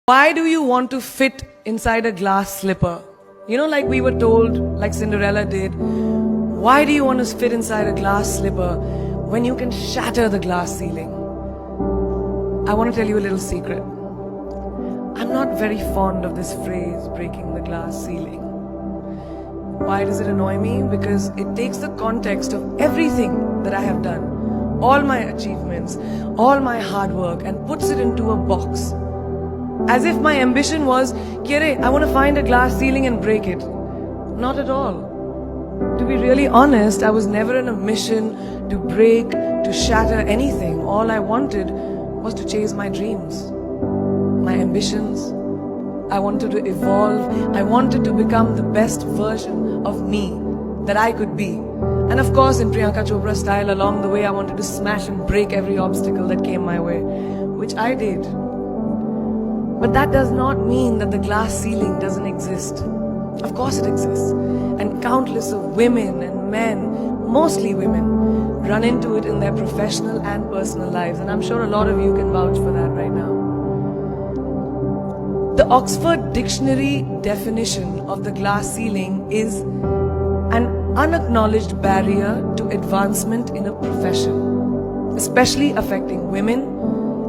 Why do you want to fit inside a glass slipper? You know, like we were told, like Cinderella did. Why do you want to fit inside a glass slipper when you can shatter the glass ceiling? I want to tell you a little secret. I'm not very fond of this phrase, breaking the glass ceiling. Why does it annoy me? Because it takes the context of everything that I have done, all my achievements, all my hard work, and puts it into a box. As if my ambition was, Carrie, I want to find a glass ceiling and break it. Not at all. To be really honest, I was never in a mission to break, to shatter anything. All I wanted was to chase my dreams, my ambitions. I wanted to evolve. I wanted to become the best version of me that I could be. And of course, in Priyanka Chopra style, along the way, I wanted to smash and break every obstacle that came my way, which I did. But that does not mean that the glass ceiling doesn't exist. Of course it exists. And countless of women and men, mostly women, run into it in their professional and personal lives. And I'm sure a lot of you can vouch for that right now. The Oxford Dictionary definition of the glass ceiling is an unacknowledged barrier to advancement in a profession, especially affecting women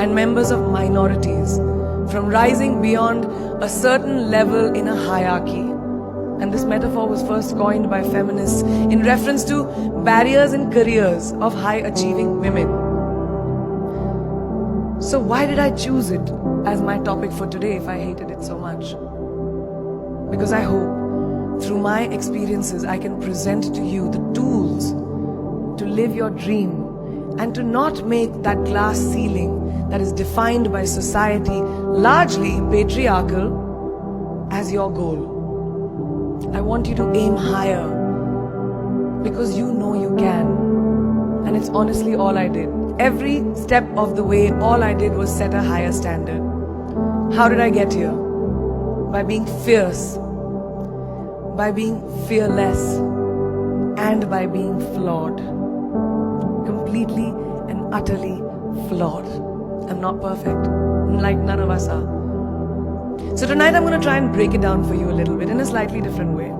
and members of minorities, from rising beyond a certain level in a hierarchy. And this metaphor was first coined by feminists in reference to barriers in careers of high-achieving women. So why did I choose it as my topic for today if I hated it so much? Because I hope through my experiences I can present to you the tools to live your dream and to not make that glass ceiling that is defined by society, largely patriarchal, as your goal. I want you to aim higher because you know you can. And it's honestly all I did. Every step of the way, all I did was set a higher standard. How did I get here? By being fierce, by being fearless, and by being flawed. Completely and utterly flawed. I'm not perfect, like none of us are. So tonight I'm going to try and break it down for you a little bit in a slightly different way.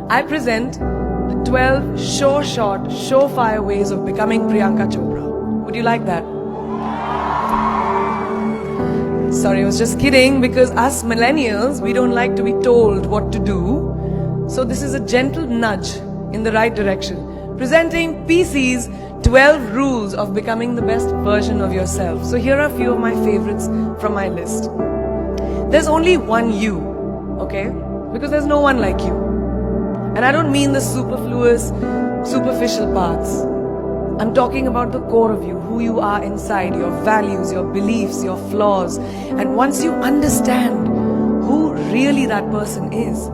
I present the 12 short, surefire ways of becoming Priyanka Chopra. Would you like that? Sorry, I was just kidding, because us millennials, we don't like to be told what to do. So this is a gentle nudge in the right direction. Presenting PC's 12 rules of becoming the best version of yourself. So here are a few of my favorites from my list. There's only one you, okay? Because there's no one like you. And I don't mean the superfluous, superficial parts. I'm talking about the core of you, who you are inside, your values, your beliefs, your flaws. And once you understand who really that person is,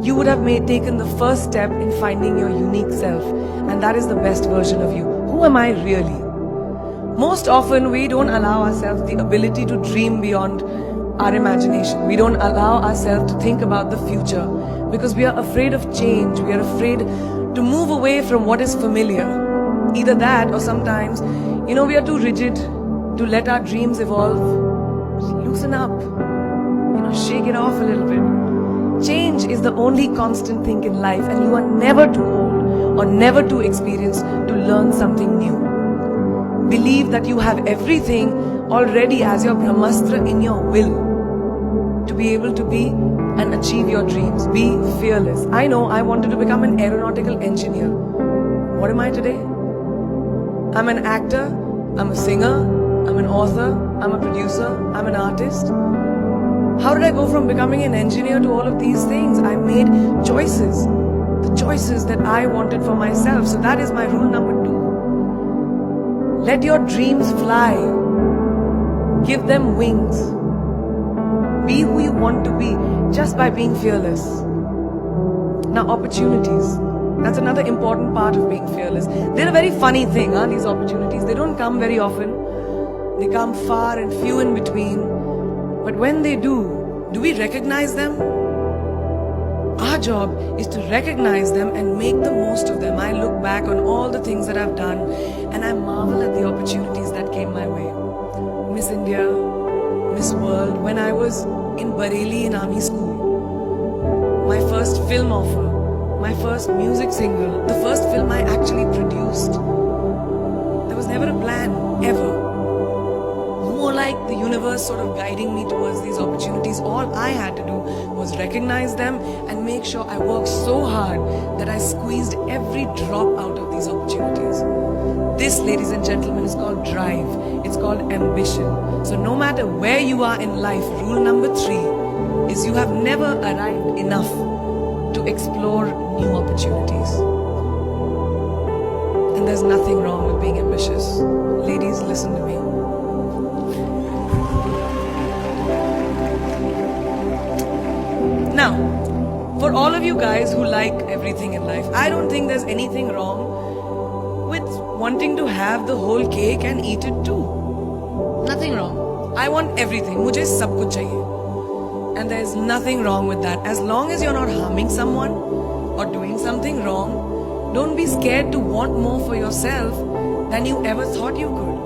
you would have taken the first step in finding your unique self, and that is the best version of you. Who am I really? Most often we don't allow ourselves the ability to dream beyond our imagination. We don't allow ourselves to think about the future because we are afraid of change. We are afraid to move away from what is familiar. Either that, or sometimes, we are too rigid to let our dreams evolve. Just loosen up, shake it off a little bit. Change is the only constant thing in life, and you are never too old or never too experienced to learn something new. Believe that you have everything already as your Brahmastra in your will to be able to be and achieve your dreams. Be fearless. I know I wanted to become an aeronautical engineer. What am I today? I'm an actor, I'm a singer, I'm an author, I'm a producer, I'm an artist. How did I go from becoming an engineer to all of these things? I made choices. The choices that I wanted for myself. So that is my rule number 2. Let your dreams fly. Give them wings. Be who you want to be just by being fearless. Now, opportunities. That's another important part of being fearless. They're a very funny thing, these opportunities. They don't come very often. They come far and few in between. But when they do we recognize them? Our job is to recognize them and make the most of them. I look back on all the things that I've done and I marvel at the opportunities that came my way. Miss India, Miss World when I was in Bareilly in army school. My first film offer, my first music single, the first film I actually produced. There was never a plan, ever. More like the universe sort of guiding me towards these opportunities. All I had to do was recognize them and make sure I worked so hard that I squeezed every drop out of these opportunities. This, ladies and gentlemen, is called drive. It's called ambition. So no matter where you are in life, rule number 3 is you have never arrived enough to explore new opportunities. And there's nothing wrong with being ambitious. Ladies, listen to me. Now, for all of you guys who like everything in life, I don't think there's anything wrong with wanting to have the whole cake and eat it too. Nothing wrong. I want everything. मुझे सब कुछ चाहिए. And there's nothing wrong with that. As long as you're not harming someone or doing something wrong, don't be scared to want more for yourself than you ever thought you could.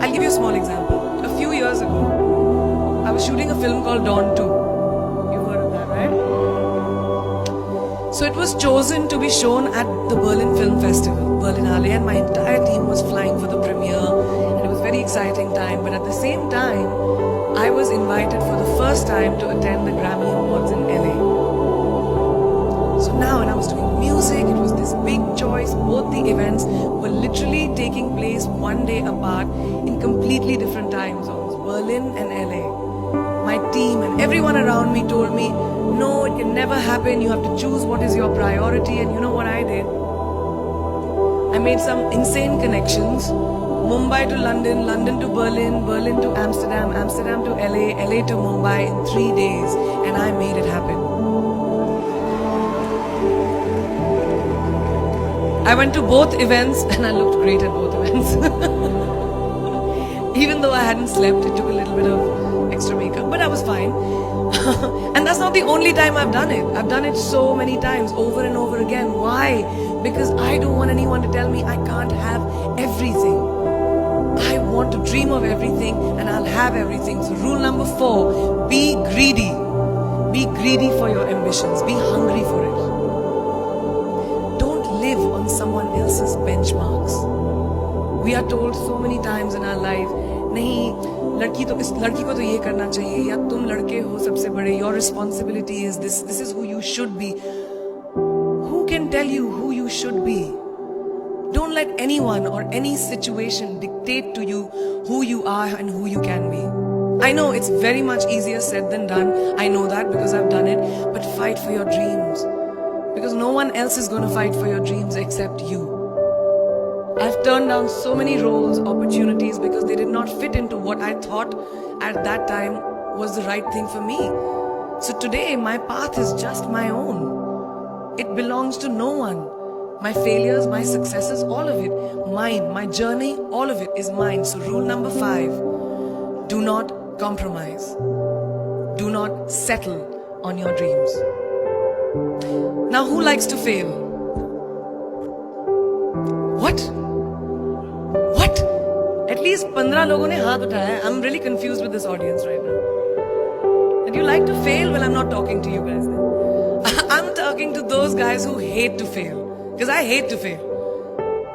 I'll give you a small example. A few years ago, I was shooting a film called Dawn 2. You've heard of that, right? So it was chosen to be shown at the Berlin Film Festival, Berlinale, and my entire team was flying for the premiere, and it was a very exciting time. But at the same time, I was invited for the first time to attend the Grammy Awards in LA. So now when I was doing music, it was this big choice. Both the events were literally taking place one day apart in completely different time zones, Berlin and LA. My team and everyone around me told me, no, it can never happen. You have to choose what is your priority. And you know what I did? I made some insane connections. Mumbai to London, London to Berlin, Berlin to Amsterdam, Amsterdam to LA, LA to Mumbai in 3 days. And I made it happen. I went to both events and I looked great at both events. Even though I hadn't slept, it took a little bit of extra makeup, but I was fine. And that's not the only time I've done it. I've done it so many times, over and over again. Why? Because I don't want anyone to tell me I can't have everything. I want to dream of everything and I'll have everything. So rule number 4, be greedy. Be greedy for your ambitions. Be hungry for it. Don't live on someone else's benchmarks. We are told so many times in our life, नहीं लड़की तो इस लड़की को तो ये करना चाहिए या तुम लड़के हो सबसे बड़े, your responsibility is this is who you should be. Who can tell you who you should be? Don't let anyone or any situation dictate to you who you are and who you can be. I know it's very much easier said than done. I know that because I've done it. But fight for your dreams. Because no one else is going to fight for your dreams except you. I've turned down so many roles, opportunities because they did not fit into what I thought at that time was the right thing for me. So today my path is just my own. It belongs to no one. My failures, my successes, all of it, mine. My journey, all of it is mine. So rule number 5, do not compromise. Do not settle on your dreams. Now who likes to fail? What? At least 15 लोगों ने हाथ उठाया है. I'm really confused with this audience right now. That you like to fail? Well, I'm not talking to you guys then. I'm talking to those guys who hate to fail. Because I hate to fail.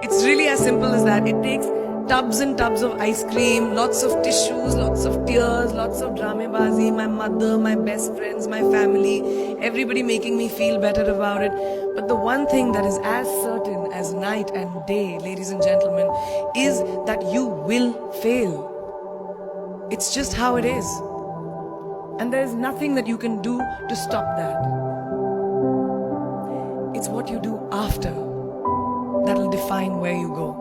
It's really as simple as that. It takes tubs and tubs of ice cream, lots of tissues, lots of tears, lots of dramabazi, my mother, my best friends, my family, everybody making me feel better about it. But the one thing that is as certain as night and day, ladies and gentlemen, is that you will fail. It's just how it is. And there is nothing that you can do to stop that. It's what you do after that will define where you go.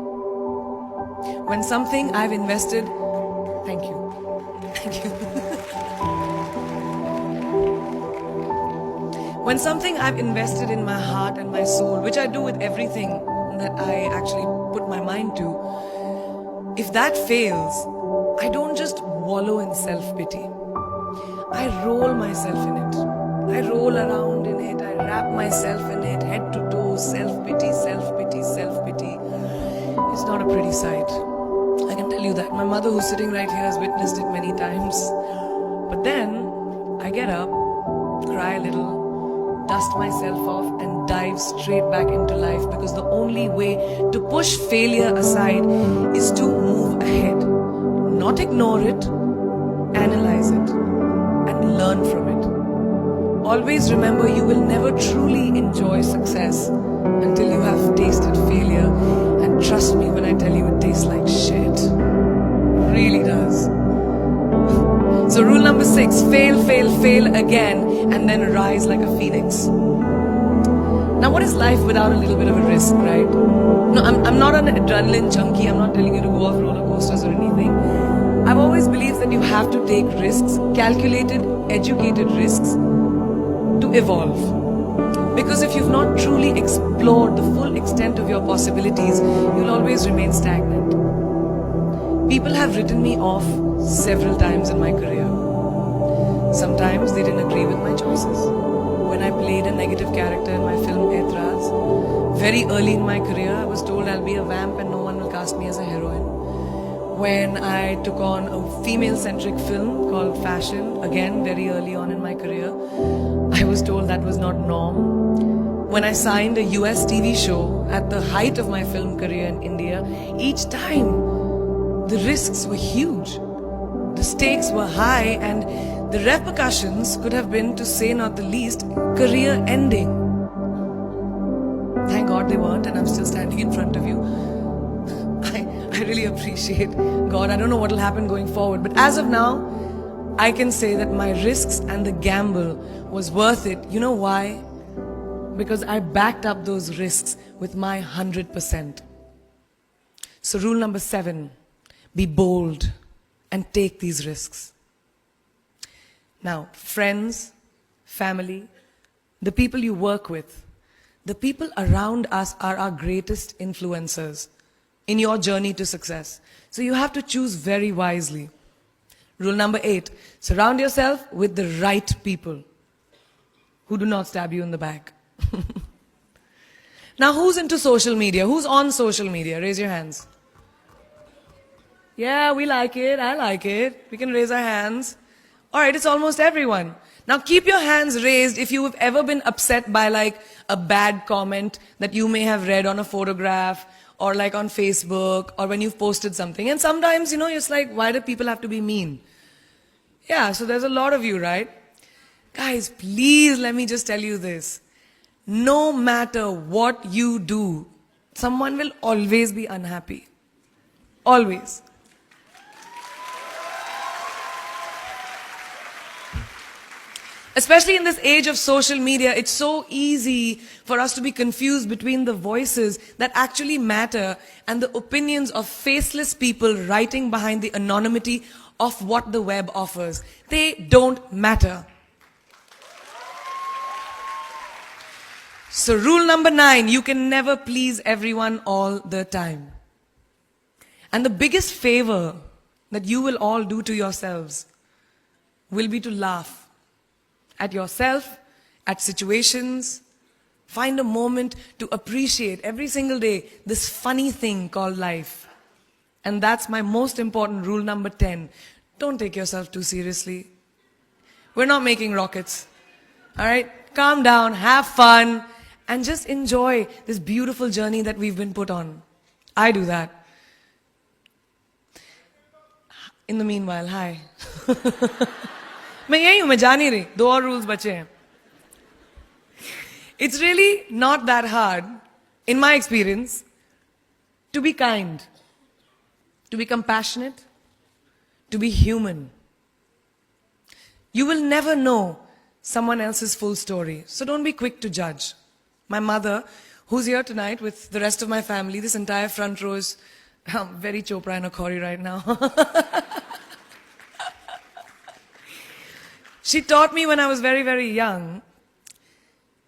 When something I've invested, thank you. When something I've invested in my heart and my soul, which I do with everything that I actually put my mind to, if that fails, I don't just wallow in self-pity. I roll myself in it. I roll around in it. I wrap myself in it, head to toe, self-pity, self-pity, self-pity. It's not a pretty sight. I can tell tell you that. My mother, who's sitting right here, has witnessed it many times. But then, I get up, cry a little, dust myself off and dive straight back into life, because the only way to push failure aside is to move ahead. Not ignore it, analyze it, and learn from it. Always remember, you will never truly enjoy success until you have tasted failure. And trust me when I tell you, it tastes like shit. It really does. So rule number 6, fail, fail, fail again, and then rise like a phoenix. Now what is life without a little bit of a risk, right? No, I'm not an adrenaline junkie. I'm not telling you to go off roller coasters or anything. I've always believed that you have to take risks, calculated, educated risks, to evolve. Because if you've not truly explored the full extent of your possibilities, you'll always remain stagnant. People have written me off several times in my career. Sometimes they didn't agree with my choices. When I played a negative character in my film Aitraz, very early in my career, I was told I'll be a vamp and no one will cast me as a heroine. When I took on a female-centric film called Fashion, again very early on in my career, I was told that was not norm. When I signed a US TV show at the height of my film career in India, each time the risks were huge. The stakes were high and the repercussions could have been, to say not the least, career ending. Thank God they weren't, and I'm still standing in front of you. I really appreciate God. I don't know what will happen going forward, but as of now, I can say that my risks and the gamble was worth it. You know why? Because I backed up those risks with my 100%. So rule number 7, be bold and take these risks. Now, friends, family, the people you work with, the people around us are our greatest influencers in your journey to success. So you have to choose very wisely. Rule number 8, surround yourself with the right people who do not stab you in the back. Now, who's into social media? Who's on social media? Raise your hands. Yeah, we like it. I like it. We can raise our hands. All right, it's almost everyone. Now keep your hands raised if you have ever been upset by like a bad comment that you may have read on a photograph or like on Facebook or when you've posted something. And sometimes, it's like, why do people have to be mean? Yeah, so there's a lot of you, right? Guys, please let me just tell you this. No matter what you do, someone will always be unhappy. Always. Especially in this age of social media, it's so easy for us to be confused between the voices that actually matter and the opinions of faceless people writing behind the anonymity of what the web offers. They don't matter. So rule number 9, you can never please everyone all the time. And the biggest favor that you will all do to yourselves will be to laugh at yourself, at situations. Find a moment to appreciate every single day this funny thing called life. And that's my most important rule number 10. Don't take yourself too seriously. We're not making rockets. All right? Calm down, have fun, and just enjoy this beautiful journey that we've been put on. I do that. In the meanwhile, hi. मैं यही हूं, मैं जा नहीं रही, 2 और rules बचे हैं. It's really not that hard, in my experience, to be kind, to be compassionate, to be human. You will never know someone else's full story, so don't be quick to judge. My mother, who's here tonight with the rest of my family, this entire front row is very Chopra and a Carrie right now. She taught me when I was very, very young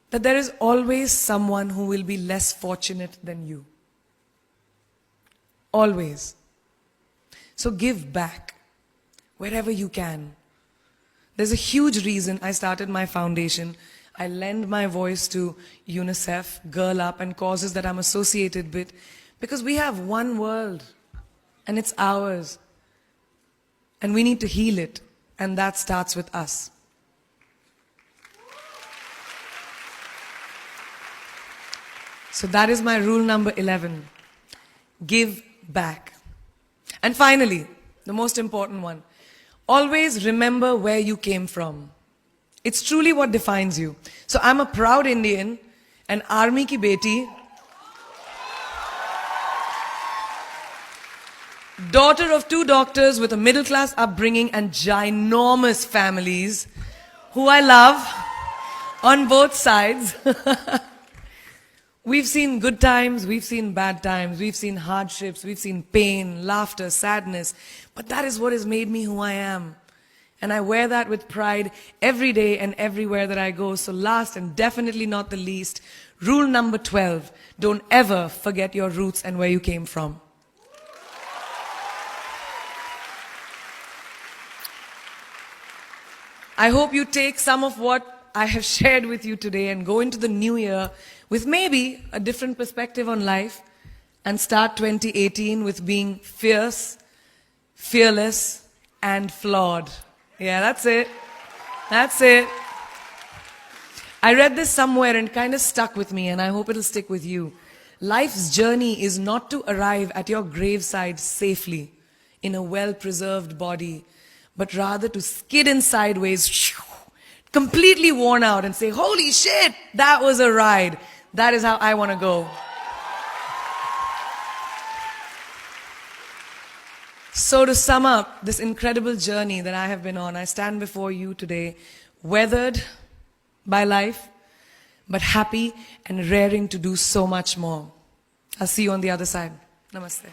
that there is always someone who will be less fortunate than you. Always. So give back wherever you can. There's a huge reason I started my foundation. I lend my voice to UNICEF, Girl Up, and causes that I'm associated with because we have one world. and it's ours. And we need to heal it, and that starts with us. So that is my rule number 11. Give back. And finally, the most important one. Always remember where you came from. It's truly what defines you. So I'm a proud Indian, an army ki beti, daughter of 2 doctors with a middle class upbringing and ginormous families who I love on both sides. We've seen good times, we've seen bad times, we've seen hardships, we've seen pain, laughter, sadness. But that is what has made me who I am. And I wear that with pride every day and everywhere that I go. So last and definitely not the least, rule number 12, don't ever forget your roots and where you came from. I hope you take some of what I have shared with you today and go into the new year with maybe a different perspective on life and start 2018 with being fierce, fearless, and flawed. Yeah, that's it. That's it. I read this somewhere and kind of stuck with me, and I hope it'll stick with you. Life's journey is not to arrive at your graveside safely in a well-preserved body, but rather to skid in sideways, completely worn out, and say, holy shit, that was a ride. That is how I want to go. So to sum up this incredible journey that I have been on, I stand before you today, weathered by life, but happy and raring to do so much more. I'll see you on the other side. Namaste.